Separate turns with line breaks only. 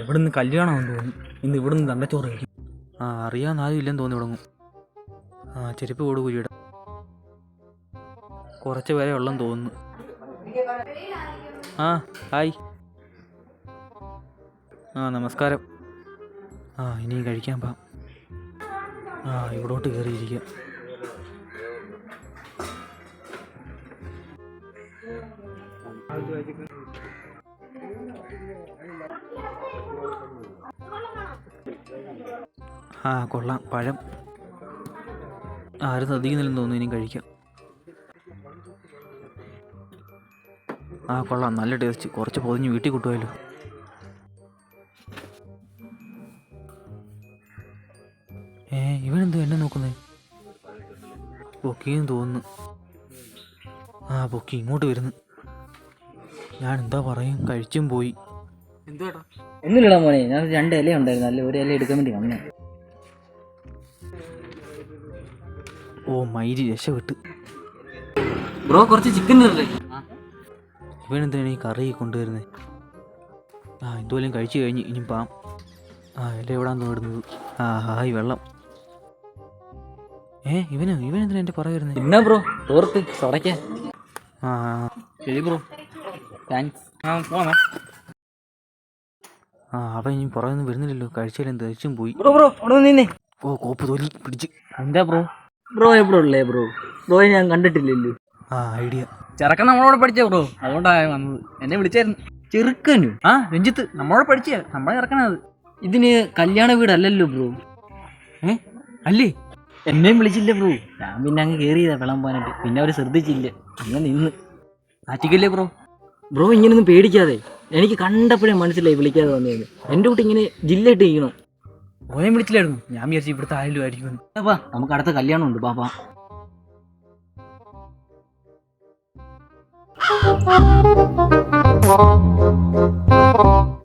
ഇവിടുന്ന് കല്യാണമെന്ന് തോന്നുന്നു. ഇന്ന് ഇവിടുന്ന് തണ്ടച്ചോറ് കഴിക്കും. അറിയാൻ ആരും ഇല്ലെന്ന് തോന്നി തുടങ്ങും. ചെരുപ്പ് കൂട് കുരിയിട കുറച്ച് പേരെ ഉള്ളെന്ന് തോന്നുന്നു. ഹായ്. നമസ്കാരം. ഇനിയും കഴിക്കാൻ പാ. ഇവിടോട്ട് കയറിയിരിക്കുക. കൊള്ളാം. പഴം ആരും ശ്രദ്ധിക്കുന്നില്ലെന്ന് തോന്നുന്നു. ഇനിയും കഴിക്കാം. കൊള്ളാം, നല്ല ടേസ്റ്റ്. കുറച്ച് പൊതിഞ്ഞ് വീട്ടിൽ കൊണ്ടുപോയല്ലോ. ഇവനെന്തോ എന്നെ നോക്കുന്നത്? പൊക്കിയെന്ന് തോന്നുന്നു. പൊക്കി ഇങ്ങോട്ട് വരുന്നു. ഞാൻ എന്താ പറയും, കഴിച്ചും പോയി.
എന്തുവാ? ഒന്നുമില്ലടാ മോനെ, ഞാൻ 2 ഇല ഉണ്ടായിരുന്നു, അല്ല 1 ഇല എടുക്കാൻ വേണ്ടി വന്നേ.
മൈരി രക്ഷപ്പെട്ട്.
ബ്രോ കുറച്ച് ചിക്കൻ തരല്ലേ?
ഇവനെന്തിനാണ് ഈ കറി കൊണ്ടുവരുന്നത്? എന്തുപോലും കഴിച്ചു കഴിഞ്ഞ് ഇനി പാം. ഇല എവിടാന്ന് തോന്നുന്നത്. ഹായ് വെള്ളം. ഇവനെന്തിനാ എൻ്റെ പുറകെ വരുന്നത്?
എന്നാ ബ്രോ തോർത്ത് തുടയ്ക്കാൻ.
ശരി ബ്രോ,
താങ്ക്സ്.
അവൻ ഇനി പുറകെ ഒന്നും വരുന്നില്ലല്ലോ. കഴിച്ചാലും തിരിച്ചും പോയി.
ബ്രോ അവിടെ നിന്നേ.
കോപ്പ് തൊലി പിടിച്ച്.
എന്താ ബ്രോ എവിടെ ഉള്ളേ? ബ്രോയെ ഞാൻ കണ്ടിട്ടില്ലല്ലോ.
ഐഡിയ.
ചെറുക്കൻ നമ്മളോട് പഠിച്ച ബ്രോ, അതുകൊണ്ടാണ് വന്നത്. എന്നെ വിളിച്ചായിരുന്നു. ചെറുക്കനു?
രഞ്ജിത്ത് നമ്മളോട് പഠിച്ച നമ്മളെ ചെറുക്കനത്.
ഇതിന് കല്യാണ വീടല്ലല്ലോ ബ്രോ.
അല്ലേ?
എന്നെയും വിളിച്ചില്ല ബ്രോ. ഞാൻ പിന്നെ അങ്ങ് കയറിയതാ വിളമ്പാനായിട്ട്. പിന്നെ അവർ ശ്രദ്ധിച്ചില്ല, അങ്ങനെ നിന്ന്.
ആറ്റിക്കല്ലേ
ബ്രോ ഇങ്ങനൊന്നും പേടിക്കാതെ. എനിക്ക് കണ്ടപ്പോഴേ മനസ്സിലായി വിളിക്കാതെ വന്നതെന്ന്. എൻ്റെ കൂട്ടി ഇങ്ങനെ ജില്ലായിട്ട് ഇരിക്കണം.
ഓനെ വിളിച്ചില്ലായിരുന്നു. ഞാൻ വിചാരിച്ചു ഇവിടുത്തെ ആരെങ്കിലും ആയിരിക്കും.
നമുക്ക് അടുത്ത കല്യാണം ഉണ്ട്, പാപ്പാ.